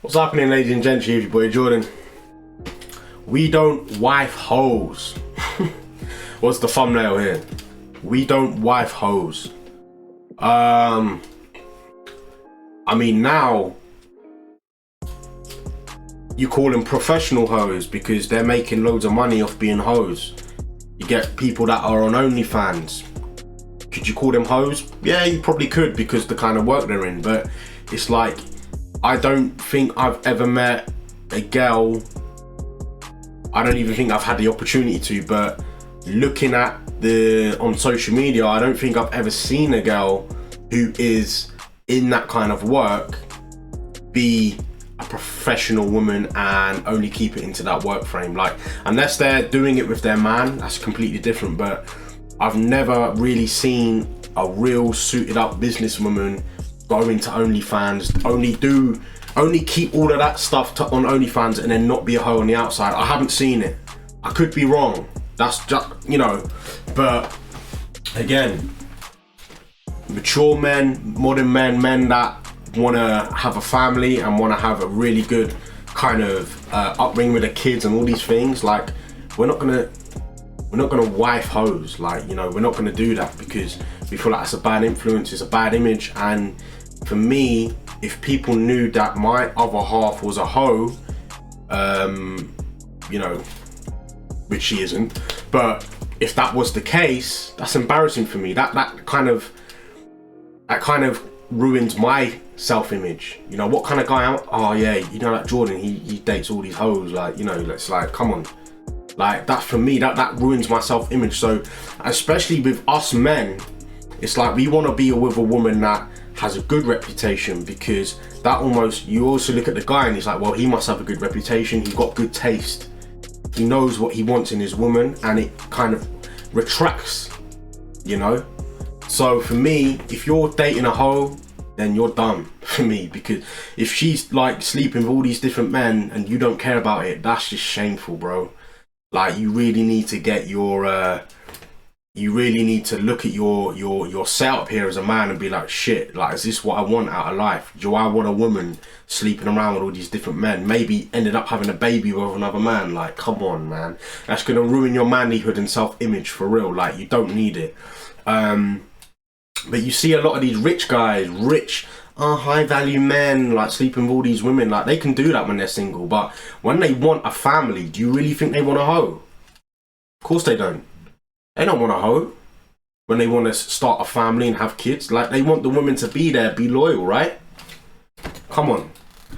What's happening, ladies and gents? It's your boy Jordan. We don't wife hoes. What's the thumbnail here? We don't wife hoes. I mean, now you call them professional hoes because they're making loads of money off being hoes. You get people that are on OnlyFans. Could you call them hoes? Yeah, you probably could because the kind of work they're in, but it's like, I don't think I've ever met a girl, I don't even think I've had the opportunity to, but looking at on social media, I don't think I've ever seen a girl who is in that kind of work be a professional woman and only keep it into that work frame. Like, unless they're doing it with their man, that's completely different, but I've never really seen a real suited up businesswoman go into OnlyFans, only keep all of that stuff on OnlyFans and then not be a hoe on the outside. I haven't seen it. I could be wrong. That's just, but again, mature men, modern men that want to have a family and want to have a really good kind of upbringing with their kids and all these things, like, we're not gonna wife hoes, like, we're not gonna do that because we feel like it's a bad influence, it's a bad image. And for me, if people knew that my other half was a hoe, which she isn't, but if that was the case, that's embarrassing for me. That kind of ruins my self-image. What kind of guy am I? Oh yeah, like Jordan, he dates all these hoes, like, it's like, come on. Like, that for me, that ruins my self-image. So especially with us men, it's like we want to be with a woman that has a good reputation, because that almost, you also look at the guy and he's like, well, he must have a good reputation, he's got good taste, he knows what he wants in his woman, and it kind of retracts, So for me, if you're dating a hoe, then you're done for me, because if she's like sleeping with all these different men and you don't care about it, that's just shameful, bro. Like, you really need to get you really need to look at your setup here as a man and be like, shit, like, is this what I want out of life? Do I want a woman sleeping around with all these different men, maybe ended up having a baby with another man? Like, come on, man. That's gonna ruin your manlyhood and self-image for real. Like, you don't need it. But you see a lot of these rich guys, high value men, like, sleeping with all these women. Like, they can do that when they're single, but when they want a family, do you really think they want a hoe? Of course they don't. They don't want a hoe when they want to start a family and have kids. Like, they want the women to be there, be loyal, right? Come on.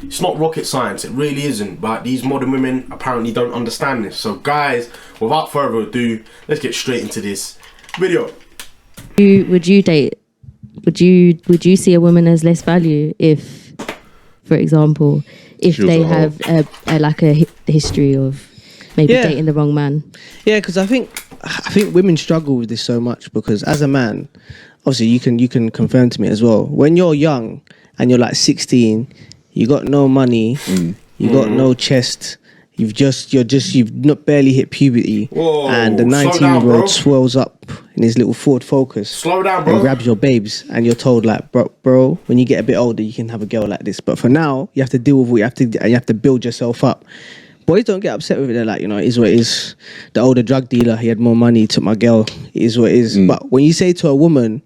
It's not rocket science, it really isn't, but these modern women apparently don't understand this. So guys, without further ado, let's get straight into this video. Would you see a woman as less value if, for example, if they have a history of maybe dating the wrong man? Yeah, because I think women struggle with this so much, because as a man, obviously you can confirm to me as well, when you're young and you're like 16, you got no money, you got no chest, you've not barely hit puberty. Whoa, and the 19-year-old swells up in his little Ford Focus, slow down, bro, and grabs your babes, and you're told, like, bro, when you get a bit older, you can have a girl like this. But for now, you have to deal with what you have to, and you have to build yourself up. Boys don't get upset with it. They're like, it is what it is. The older drug dealer, he had more money, he took my girl. It is what it is. But when you say to a woman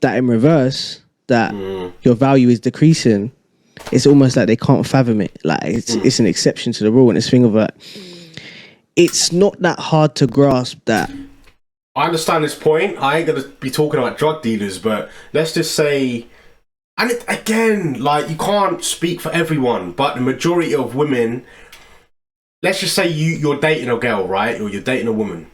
that in reverse, that your value is decreasing, it's almost like they can't fathom it. Like, it's an exception to the rule. And this thing of like, it's not that hard to grasp that. I understand this point. I ain't going to be talking about drug dealers, but let's just say, and again, like, you can't speak for everyone, but the majority of women, let's just say you're dating a girl, right? Or you're dating a woman.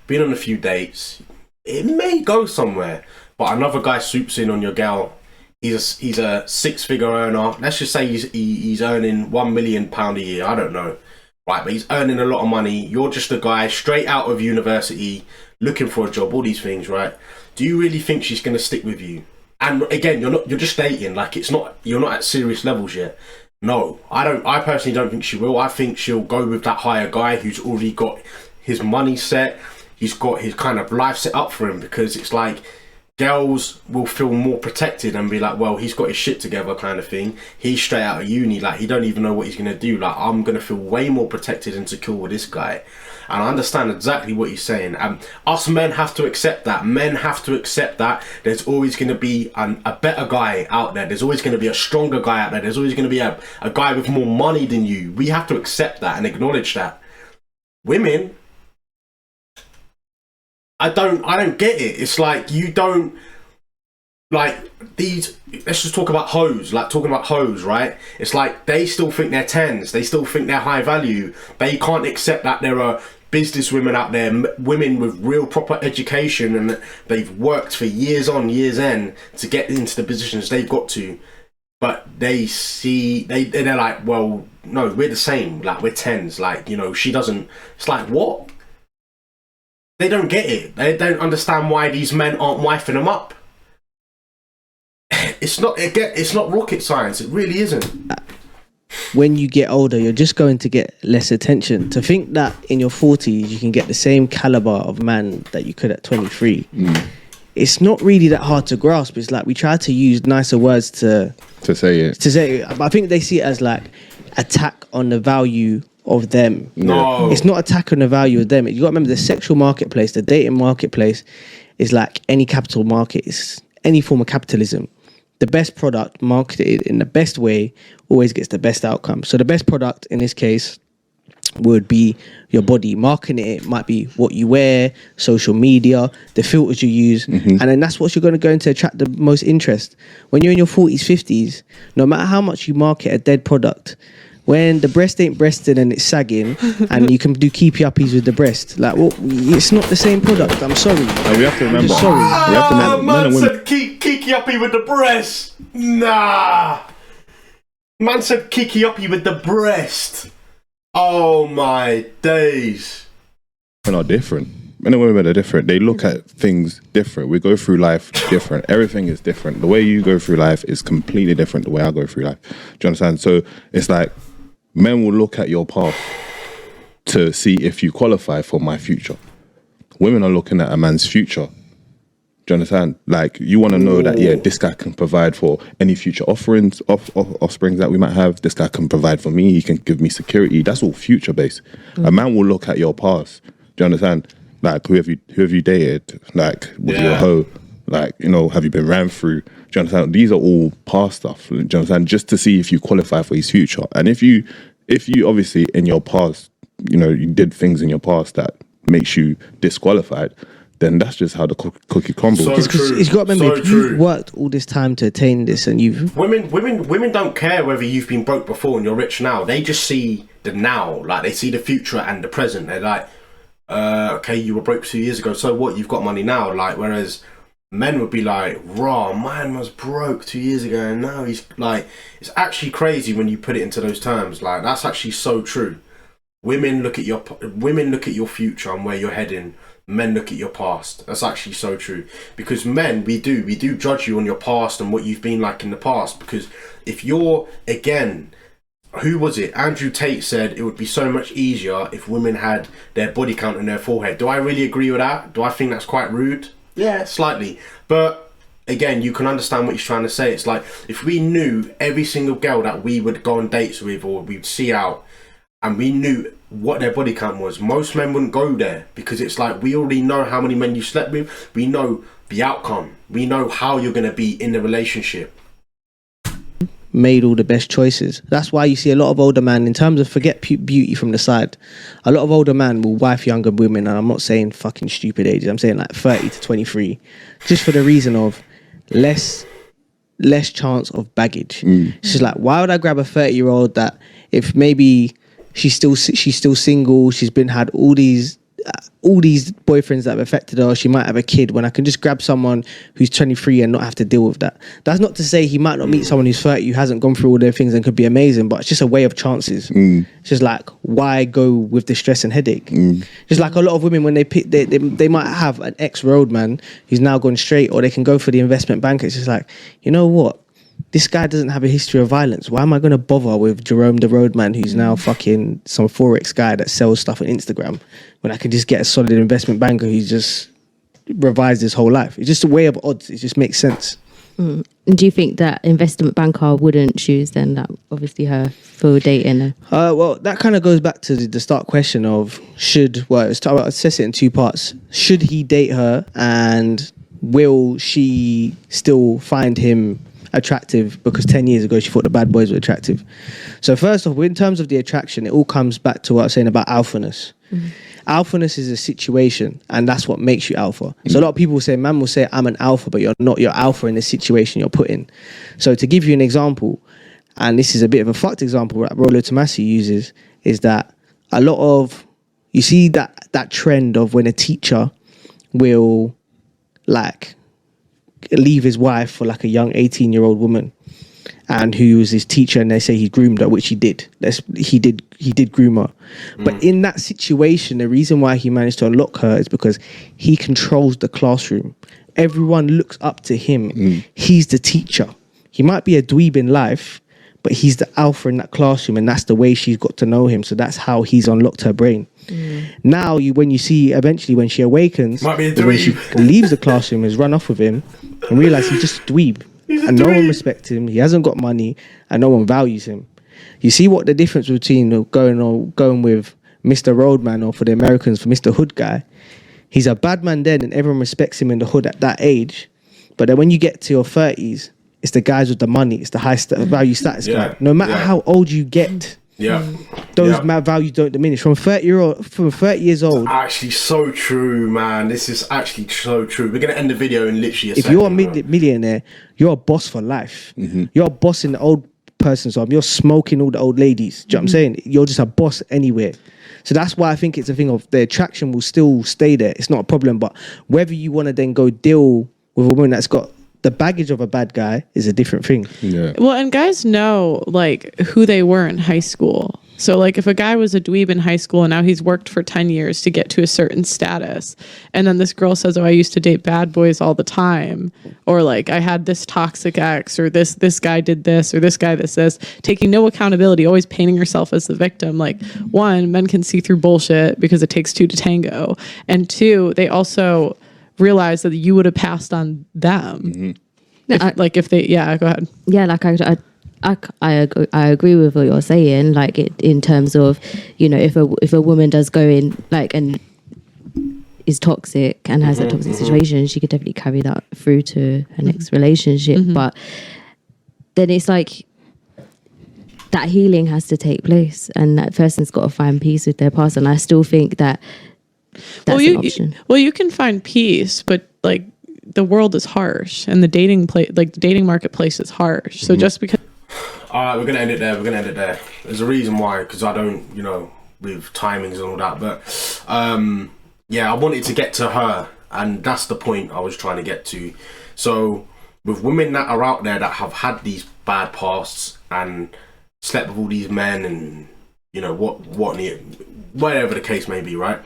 Been on a few dates. It may go somewhere, but another guy swoops in on your girl. He's a six-figure earner. Let's just say he's earning £1 million a year. I don't know. Right, but he's earning a lot of money. You're just a guy straight out of university, looking for a job, all these things, right? Do you really think she's going to stick with you? And again, you're just dating. Like, you're not at serious levels yet. No, I personally don't think she will. I think she'll go with that higher guy who's already got his money set. he's got his kind of life set up for him, because it's like girls will feel more protected and be like, well, he's got his shit together kind of thing. He's straight out of uni, like he don't even know what he's gonna do. Like, I'm gonna feel way more protected and secure with this guy. And I understand exactly what you're saying. Us men have to accept that. Men have to accept that there's always going to be a better guy out there. There's always going to be a stronger guy out there. There's always going to be a guy with more money than you. We have to accept that and acknowledge that. Women, I don't get it. It's like, you don't, like, these, let's just talk about hoes, like talking about hoes, right? It's like, they still think they're 10s. They still think they're high value. They can't accept that there are business women out there, women with real proper education, and they've worked for years on, years end to get into the positions they've got to. But they see, they're like, well, no, we're the same. Like, we're 10s. Like, you know, she doesn't, it's like, what? They don't get it. They don't understand why these men aren't wifing them up. It's not rocket science. It really isn't. When you get older, you're just going to get less attention. To think that in your 40s you can get the same caliber of man that you could at 23, it's not really that hard to grasp. It's like we try to use nicer words to say it. But I think they see it as like attack on the value of them. No, it's not attack on the value of them. You got to remember, the sexual marketplace, the dating marketplace, is like any capital market. It's any form of capitalism. The best product marketed in the best way always gets the best outcome. So the best product in this case would be your body. Marketing it might be what you wear, social media, the filters you use, and then that's what you're going to go into attract the most interest. When you're in your 40s, 50s, no matter how much you market a dead product, when the breast ain't breasted and it's sagging, and you can do keepy uppies with the breast, like, well, it's not the same product. I'm sorry. And we have to remember. I'm sorry. We have to remember. Man said kiki uppy with the breast. Nah. Man said kiki uppy with the breast. Oh my days. Men are different. Men and women are different. They look at things different. We go through life different. Everything is different. The way you go through life is completely different the way I go through life. Do you understand? So it's like, men will look at your path to see if you qualify for my future. Women are looking at a man's future. Do you understand? Like, you want to know that, yeah, this guy can provide for any future offerings, offsprings that we might have. This guy can provide for me. He can give me security. That's all future based. A man will look at your past. Do you understand? Like, who have you dated? Like, was you a hoe? Like, you know, have you been ran through? Do you understand? These are all past stuff. Do you understand? Just to see if you qualify for his future. And if you obviously in your past, you know, you did things in your past that makes you disqualified, then that's just how the cookie crumbles. So true. You've got to remember, So if you've true. worked all this time to attain this, and you've Women don't care whether you've been broke before and you're rich now. They just see the now. Like, they see the future and the present. They're like, okay, you were broke 2 years ago, so what? You've got money now. Like, whereas men would be like, raw, man was broke 2 years ago and now he's like, it's actually crazy when you put it into those terms. Like, that's actually so true. Women look at your future and where you're heading. Men look at your past. That's actually so true. Because men, we do judge you on your past and what you've been like in the past. Because if you're, again, who was it? Andrew Tate said it would be so much easier if women had their body count on their forehead. Do I really agree with that? Do I think that's quite rude? Yeah, slightly. But again, you can understand what he's trying to say. It's like, if we knew every single girl that we would go on dates with or we'd see out, and we knew what their body count was, most men wouldn't go there, because it's like, we already know how many men you slept with. We know the outcome. We know how you're going to be in the relationship. made all the best choices. That's why you see a lot of older men, in terms of forget beauty from the side, a lot of older men will wife younger women, and I'm not saying fucking stupid ages, I'm saying like 30 to 23, just for the reason of less chance of baggage. It's just like, why would I grab a 30-year-old that, if maybe she's still single, she's had all these boyfriends that have affected her, she might have a kid, when I can just grab someone who's 23 and not have to deal with that. That's not to say he might not meet someone who's 30 who hasn't gone through all their things and could be amazing, but it's just a way of chances. It's just like, why go with the stress and headache? Just like a lot of women, when they pick, they might have an ex-roadman who's now gone straight, or they can go for the investment banker. It's just like, you know what? this guy doesn't have a history of violence. Why am I going to bother with Jerome the Roadman, who's now fucking some Forex guy that sells stuff on Instagram, when I can just get a solid investment banker who's just revised his whole life? It's just a way of odds. It just makes sense. And do you think that investment banker wouldn't choose then that obviously her for dating her? Well, that kind of goes back to the start question of let's assess it in two parts. Should he date her, and will she still find him attractive because 10 years ago she thought the bad boys were attractive? So first off, in terms of the attraction, it all comes back to what I was saying about alphaness. Alphaness is a situation, and that's what makes you alpha. So a lot of people say, man will say, I'm an alpha, but you're not. You're alpha in the situation you're put in. So to give you an example, and this is a bit of a fucked example that Rollo Tomasi uses, is that a lot of, you see that trend of when a teacher will like leave his wife for like a young 18-year-old woman, and who was his teacher, and they say he groomed her, which he did. He did groom her. But in that situation, the reason why he managed to unlock her is because he controls the classroom. Everyone looks up to him. He's the teacher. He might be a dweeb in life, but he's the alpha in that classroom, and that's the way she's got to know him. So that's how he's unlocked her brain. Now, when you see eventually when she awakens, when she leaves the classroom, has run off with him, and realize he's just a dweeb. And no one respects him. He hasn't got money, and no one values him. You see what the difference between going with Mr. Roadman, or for the Americans, for Mr. Hood guy. He's a bad man then, and everyone respects him in the hood at that age. But then when you get to your 30s, it's the guys with the money. It's the high value status guy. No matter how old you get, those values don't diminish. From 30 years old. Actually, so true, man. This is actually so true. We're gonna end the video in literally a second. If you're a millionaire, you're a boss for life. You're a boss in the old person's arm. You're smoking all the old ladies. Do you know what I'm saying? You're just a boss anywhere. So that's why I think it's a thing of the attraction will still stay there. It's not a problem. But whether you want to then go deal with a woman that's got the baggage of a bad guy is a different thing. Yeah. Well, and guys know like who they were in high school. So like if a guy was a dweeb in high school and now he's worked for 10 years to get to a certain status, and then this girl says, oh, I used to date bad boys all the time, or like I had this toxic ex, or this guy did this, or this guy that says, taking no accountability, always painting yourself as the victim. Like, one, men can see through bullshit because it takes two to tango, and two, they also realize that you would have passed on them. Go ahead. Yeah, like I agree with what you're saying. Like in terms of, you know, if a woman does go in like and is toxic and has a toxic situation, she could definitely carry that through to her next relationship. But then it's like that healing has to take place, and that person's got to find peace with their past. And I still think that that's an option. You can find peace, but like the world is harsh, and the dating marketplace is harsh. So just because. All right, we're gonna end it there. There's a reason why, because I don't, you know, with timings and all that. But I wanted to get to her, and that's the point I was trying to get to. So with women that are out there that have had these bad pasts and slept with all these men, and you know whatever the case may be, right?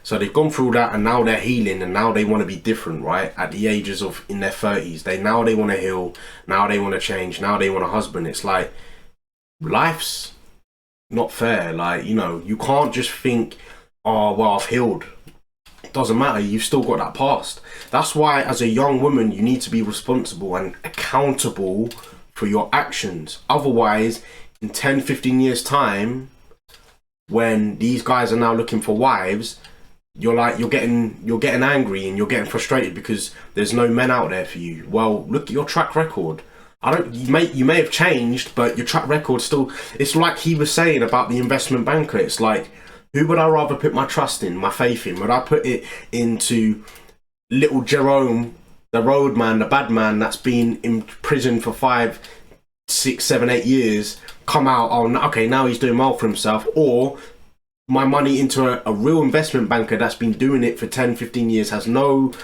So they've gone through that, and now they're healing, and now they want to be different, right? At the ages of in their 30s, they want to heal, now they want to change, now they want a husband. It's like life's not fair. Like, you know, you can't just think, oh well, I've healed. It doesn't matter. You've still got that past. That's why, as a young woman, you need to be responsible and accountable for your actions. Otherwise, in 10, 15 years' time, when these guys are now looking for wives, you're getting angry and you're getting frustrated because there's no men out there for you. Well, look at your track record. You may have changed, but your track record still. It's like he was saying about the investment banker. It's like, who would I rather put my trust in, my faith in? Would I put it into little Jerome, the roadman, the bad man that's been in prison for 5, 6, 7, 8 years, come out, okay, now he's doing well for himself, or my money into a real investment banker that's been doing it for 10, 15 years, has no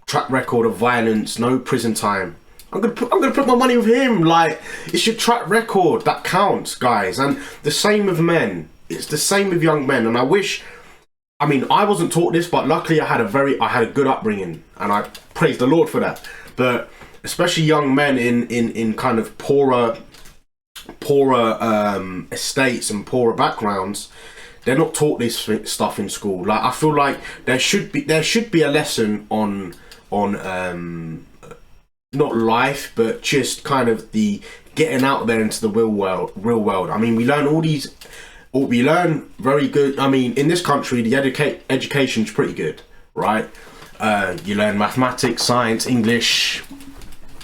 track record of violence, no prison time. I'm gonna put my money with him. Like, it's your track record that counts, guys. And the same with men. It's the same with young men. And I wasn't taught this, but luckily I had a good upbringing, and I praise the Lord for that. But especially young men in kind of poorer estates and poorer backgrounds, they're not taught this stuff in school. Like, I feel like there should be a lesson on not life, but just kind of the getting out there into the real world. I mean, we learn very good. I mean, in this country, the education's pretty good, right? You learn mathematics, science, English,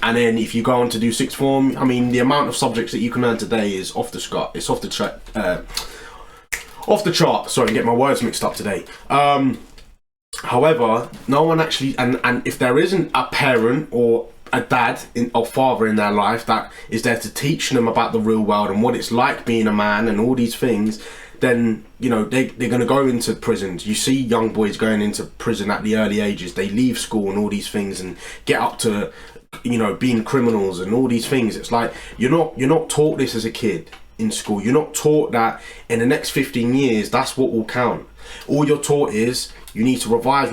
and then if you go on to do sixth form, I mean, the amount of subjects that you can learn today is off the chart. It's off the chart. Sorry, I get my words mixed up today. However, no one actually, and if there isn't a parent or a dad or father in their life that is there to teach them about the real world and what it's like being a man and all these things, then, you know, they're going to go into prisons. You see young boys going into prison at the early ages. They leave school and all these things and get up to, you know, being criminals and all these things. It's like, you're not taught this as a kid in school. You're not taught that in the next 15 years, that's what will count. All you're taught is you need to revise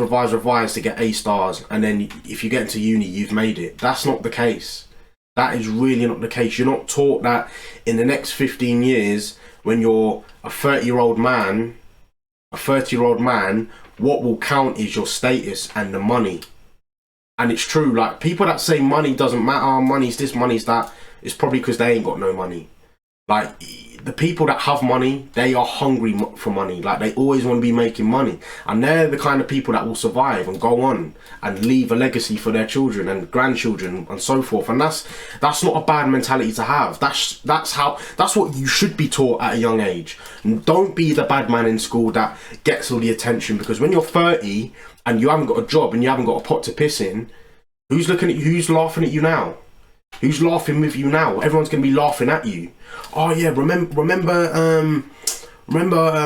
to get A stars, and then if you get into uni, you've made it. That's not the case. That is really not the case. You're not taught that in the next 15 years, when you're a 30-year-old man, what will count is your status and the money. And it's true, like, people that say money doesn't matter, money's this, money's that, it's probably because they ain't got no money. Like, the people that have money, they are hungry for money. Like, they always want to be making money. And they're the kind of people that will survive and go on and leave a legacy for their children and grandchildren and so forth. And that's not a bad mentality to have. That's what you should be taught at a young age. And don't be the bad man in school that gets all the attention, because when you're 30 and you haven't got a job and you haven't got a pot to piss in, who's looking at you? Who's laughing at you now? Who's laughing with you now? Everyone's going to be laughing at you. Oh yeah, remember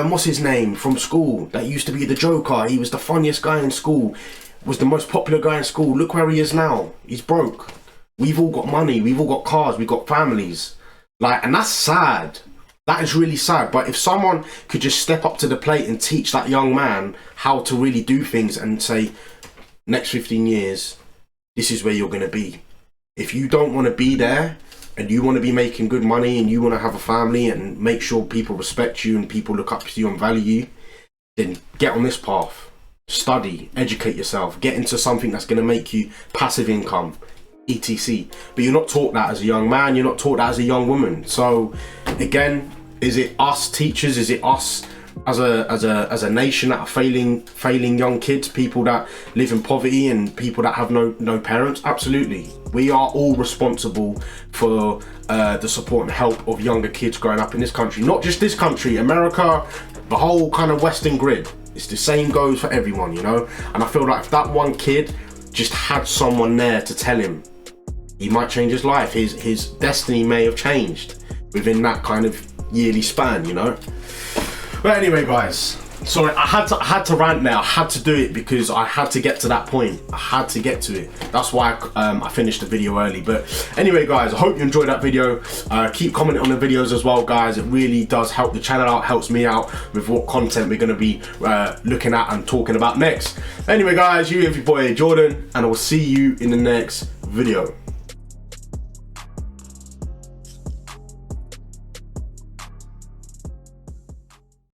what's his name from school that used to be the Joker? He was the funniest guy in school, was the most popular guy in school. Look where he is now. He's broke. We've all got money, we've all got cars, we've got families. Like, and that's sad. That is really sad. But if someone could just step up to the plate and teach that young man how to really do things and say, next 15 years, this is where you're going to be. If you don't want to be there and you want to be making good money and you want to have a family and make sure people respect you and people look up to you and value you, then get on this path. Study, educate yourself, get into something that's going to make you passive income, etc. But you're not taught that as a young man, you're not taught that as a young woman. So again, is it us teachers, is it us as a nation that are failing young kids, people that live in poverty and people that have no parents? Absolutely. We are all responsible for the support and help of younger kids growing up in this country. Not just this country, America, the whole kind of Western grid. It's the same goes for everyone, you know? And I feel like if that one kid just had someone there to tell him, he might change his life. His destiny may have changed within that kind of yearly span, you know? But anyway, guys, sorry, I had to rant there. I had to do it because I had to get to that point. I had to get to it. That's why I finished the video early. But anyway, guys, I hope you enjoyed that video. Keep commenting on the videos as well, guys. It really does help the channel out, helps me out with what content we're going to be looking at and talking about next. Anyway, guys, you have your boy Jordan, and I will see you in the next video.